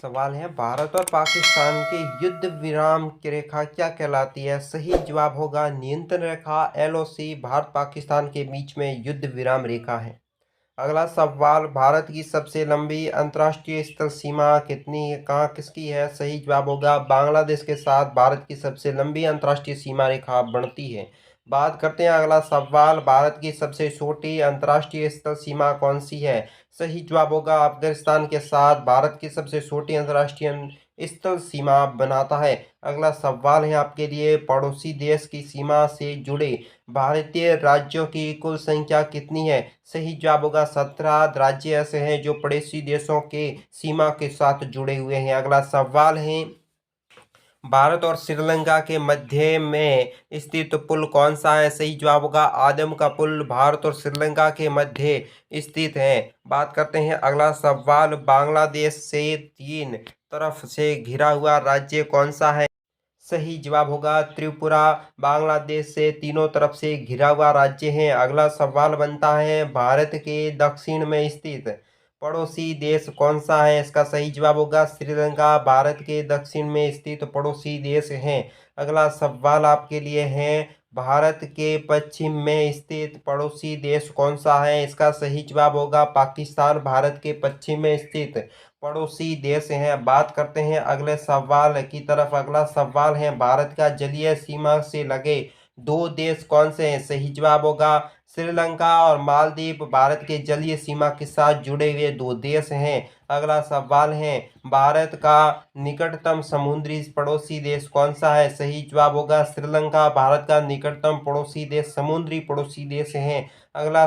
सवाल है, भारत और पाकिस्तान के युद्ध विराम की रेखा क्या कहलाती है? सही जवाब होगा नियंत्रण रेखा। एलओसी भारत पाकिस्तान के बीच में युद्ध विराम रेखा है। अगला सवाल, भारत की सबसे लंबी अंतर्राष्ट्रीय स्थल सीमा कितनी है, कहाँ किसकी है? सही जवाब होगा बांग्लादेश के साथ भारत की सबसे लंबी अंतर्राष्ट्रीय सीमा रेखा बनती है। बात करते हैं अगला सवाल, भारत की सबसे छोटी अंतर्राष्ट्रीय स्थल सीमा कौन सी है? सही जवाब होगा अफगानिस्तान के साथ भारत की सबसे छोटी अंतर्राष्ट्रीय स्थल सीमा बनाता है। अगला सवाल है आपके लिए, पड़ोसी देश की सीमा से जुड़े भारतीय राज्यों की कुल संख्या कितनी है? सही जवाब होगा 17 राज्य ऐसे हैं जो पड़ोसी देशों के सीमा के साथ जुड़े हुए हैं। अगला सवाल है, भारत और श्रीलंका के मध्य में स्थित पुल कौन सा है? सही जवाब होगा आदम का पुल भारत और श्रीलंका के मध्य स्थित है। बात करते हैं अगला सवाल, बांग्लादेश से तीन तरफ से घिरा हुआ राज्य कौन सा है? सही जवाब होगा त्रिपुरा बांग्लादेश से तीनों तरफ से घिरा हुआ राज्य है। अगला सवाल बनता है, भारत के दक्षिण में स्थित पड़ोसी देश कौन सा है? इसका सही जवाब होगा श्रीलंका भारत के दक्षिण में स्थित पड़ोसी देश है। अगला सवाल आपके लिए है, भारत के पश्चिम में स्थित पड़ोसी देश कौन सा है? इसका सही जवाब होगा पाकिस्तान भारत के पश्चिम में स्थित पड़ोसी देश हैं। बात करते हैं अगले सवाल की तरफ। अगला सवाल है, भारत का जलीय सीमा से लगे दो देश कौन से हैं? सही जवाब होगा श्रीलंका और मालदीव भारत के जलीय सीमा के साथ जुड़े हुए दो देश हैं। अगला सवाल है, भारत का निकटतम समुद्री पड़ोसी देश कौन सा है? सही जवाब होगा श्रीलंका भारत का निकटतम पड़ोसी देश समुद्री पड़ोसी देश है। अगला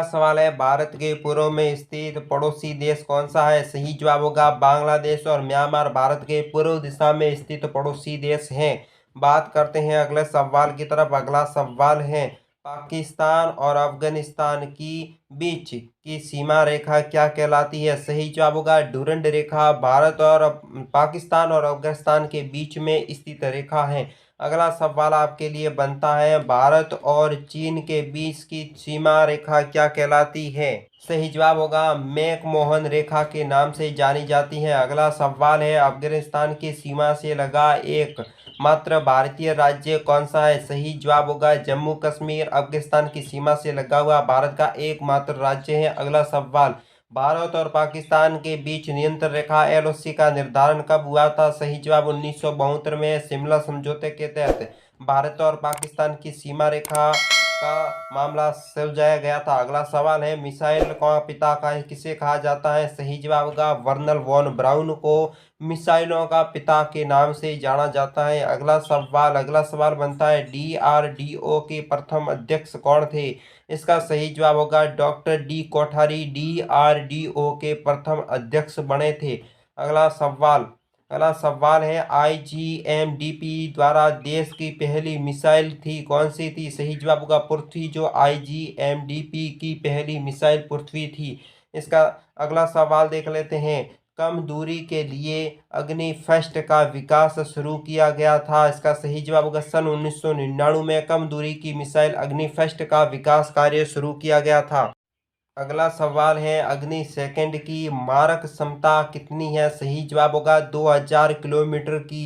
सवाल है, भारत के पूर्व में स्थित पड़ोसी देश कौन सा है? सही जवाब होगा बांग्लादेश और म्यांमार भारत के पूर्व दिशा में स्थित पड़ोसी देश हैं। बात करते हैं अगले सवाल की तरफ। अगला सवाल है, पाकिस्तान और अफगानिस्तान की बीच की सीमा रेखा क्या कहलाती है? सही जवाब होगा डूरंड रेखा भारत और पाकिस्तान और अफगानिस्तान के बीच में स्थित रेखा है। अगला सवाल आपके लिए बनता है, भारत और चीन के बीच की सीमा रेखा क्या कहलाती है? सही जवाब होगा मैकमोहन रेखा के नाम से जानी जाती है। अगला सवाल है, अफगानिस्तान की सीमा से लगा एक मात्र भारतीय राज्य कौन सा है? सही जवाब होगा जम्मू कश्मीर अफगानिस्तान की सीमा से लगा हुआ भारत का एकमात्र राज्य है। अगला सवाल, भारत और पाकिस्तान के बीच नियंत्रण रेखा एलओसी का निर्धारण कब हुआ था? सही जवाब 1972 में शिमला समझौते के तहत भारत और पाकिस्तान की सीमा रेखा का मामला सुलझाया गया था। अगला सवाल है, मिसाइल का पिता का किसे कहा जाता है? सही जवाब होगा वर्नर वॉन ब्राउन को मिसाइलों का पिता के नाम से जाना जाता है। अगला सवाल बनता है, डीआरडीओ के प्रथम अध्यक्ष कौन थे? इसका सही जवाब होगा डॉक्टर डी कोठारी डीआरडीओ के प्रथम अध्यक्ष बने थे। अगला सवाल है, आईजीएमडीपी द्वारा देश की पहली मिसाइल थी कौन सी थी? सही जवाब होगा पृथ्वी, जो आईजीएमडीपी की पहली मिसाइल पृथ्वी थी। इसका अगला सवाल देख लेते हैं, कम दूरी के लिए अग्नि फर्स्ट का विकास शुरू किया गया था? इसका सही जवाब होगा सन 1999 में कम दूरी की मिसाइल अग्नि फर्स्ट का विकास कार्य शुरू किया गया था। अगला सवाल है, अग्नि सेकंड की मारक क्षमता कितनी है? सही जवाब होगा 2000 किलोमीटर की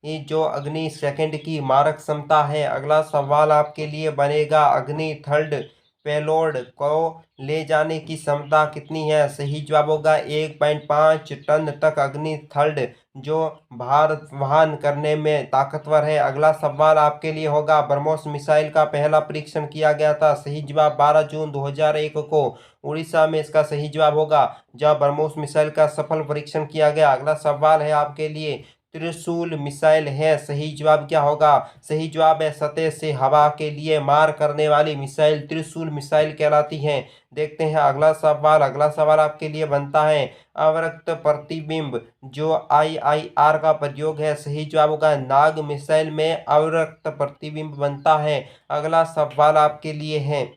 ये जो अग्नि सेकंड की मारक क्षमता है। अगला सवाल आपके लिए बनेगा, अग्नि थर्ड पेलोड को ले जाने की क्षमता कितनी है? सही जवाब होगा 1.5 टन तक अग्नि थर्ड जो भार वहन करने में ताकतवर है। अगला सवाल आपके लिए होगा, ब्रह्मोस मिसाइल का पहला परीक्षण किया गया था? सही जवाब 12 जून 2001 को उड़ीसा में इसका सही जवाब होगा, जब ब्रह्मोस मिसाइल का सफल परीक्षण किया गया। अगला सवाल है आपके लिए, त्रिशूल मिसाइल है, सही जवाब क्या होगा? सही जवाब है सतह से हवा के लिए मार करने वाली मिसाइल त्रिशूल मिसाइल कहलाती है। देखते हैं अगला सवाल आपके लिए बनता है, अवरक्त प्रतिबिंब जो आईआईआर का प्रयोग है? सही जवाब होगा नाग मिसाइल में अवरक्त प्रतिबिंब बनता है। अगला सवाल आपके लिए है,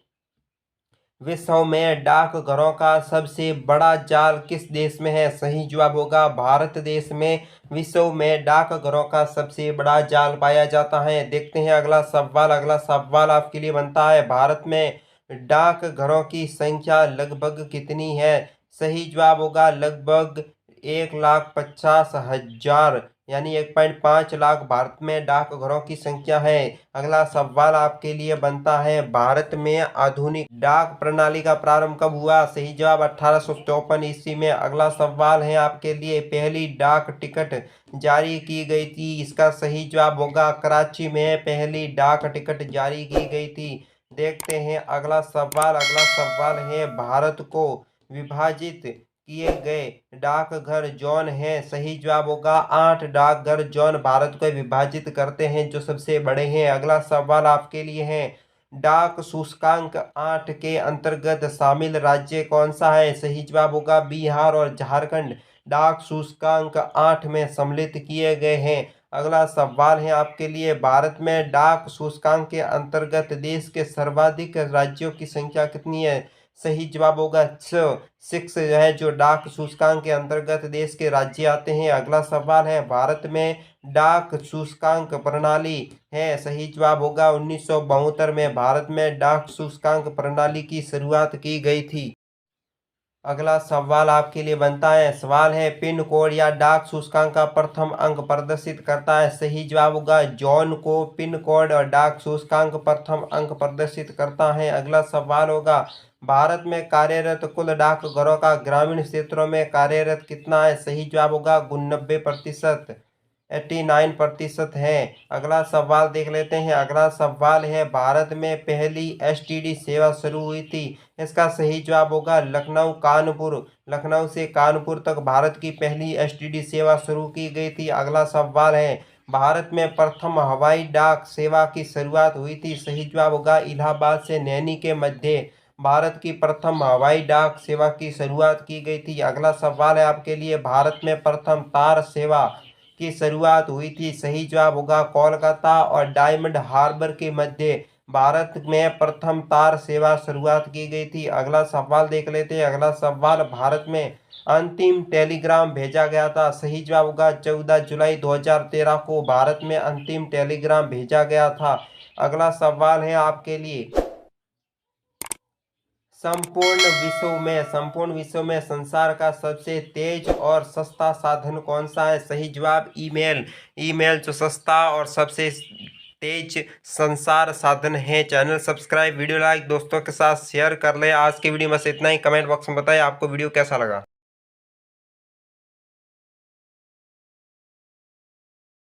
विश्व में डाकघरों का सबसे बड़ा जाल किस देश में है? सही जवाब होगा भारत देश में विश्व में डाकघरों का सबसे बड़ा जाल पाया जाता है। देखते हैं अगला सवाल आपके लिए बनता है, भारत में डाकघरों की संख्या लगभग कितनी है? सही जवाब होगा लगभग 1,50,000 यानी 1.5 लाख भारत में डाकघरों की संख्या है। अगला सवाल आपके लिए बनता है, भारत में आधुनिक डाक प्रणाली का प्रारंभ कब हुआ? सही जवाब 1854 ईस्वी में। अगला सवाल है आपके लिए, पहली डाक टिकट जारी की गई थी? इसका सही जवाब होगा कराची में पहली डाक टिकट जारी की गई थी। देखते हैं अगला सवाल। अगला सवाल है, भारत को विभाजित किए गए डाकघर जोन हैं? सही जवाब होगा 8 डाकघर जोन भारत को विभाजित करते हैं, जो सबसे बड़े हैं। अगला सवाल आपके लिए है, डाक सूचकांक 8 के अंतर्गत शामिल राज्य कौन सा है? सही जवाब होगा बिहार और झारखंड डाक सूचकांक 8 में सम्मिलित किए गए हैं। अगला सवाल है आपके लिए, भारत में डाक सूचकांक के अंतर्गत देश के सर्वाधिक राज्यों की संख्या कितनी है? सही जवाब होगा 6 है, जो डाक सूचकांक के अंतर्गत देश के राज्य आते हैं। अगला सवाल है, भारत में डाक सूचकांक प्रणाली है? सही जवाब होगा 1972 में भारत में डाक सूचकांक प्रणाली की शुरुआत की गई थी। अगला सवाल आपके लिए बनता है, सवाल है, पिन कोड या डाक सूचकांक का प्रथम अंक प्रदर्शित करता है? सही जवाब होगा जॉन को पिन कोड और डाक सूचकांक प्रथम अंक प्रदर्शित करता है। अगला सवाल होगा, भारत में कार्यरत कुल डाकघरों का ग्रामीण क्षेत्रों में कार्यरत कितना है? सही जवाब होगा 89%, 89% है। अगला सवाल देख लेते हैं। अगला सवाल है, भारत में पहली एसटीडी सेवा शुरू हुई थी? इसका सही जवाब होगा लखनऊ कानपुर। लखनऊ से कानपुर तक भारत की पहली एसटीडी सेवा शुरू की गई थी। अगला सवाल है, भारत में प्रथम हवाई डाक सेवा की शुरुआत हुई थी? सही जवाब होगा इलाहाबाद से नैनी के मध्य भारत की प्रथम हवाई डाक सेवा की शुरुआत की गई थी। अगला सवाल है आपके लिए, भारत में प्रथम तार सेवा की शुरुआत हुई थी? सही जवाब होगा कोलकाता और डायमंड हार्बर के मध्य भारत में प्रथम तार सेवा शुरुआत की गई थी। अगला सवाल देख लेते हैं। अगला सवाल, भारत में अंतिम टेलीग्राम भेजा गया था? सही जवाब होगा 14 जुलाई 2013 को भारत में अंतिम टेलीग्राम भेजा गया था। अगला सवाल है आपके लिए, संपूर्ण विश्व में संसार का सबसे तेज और सस्ता साधन कौन सा है? सही जवाब ईमेल। ईमेल जो सस्ता और सबसे तेज संसार साधन है। चैनल सब्सक्राइब, वीडियो लाइक, दोस्तों के साथ शेयर कर ले। आज की वीडियो में बस इतना ही। कमेंट बॉक्स में बताएं आपको वीडियो कैसा लगा।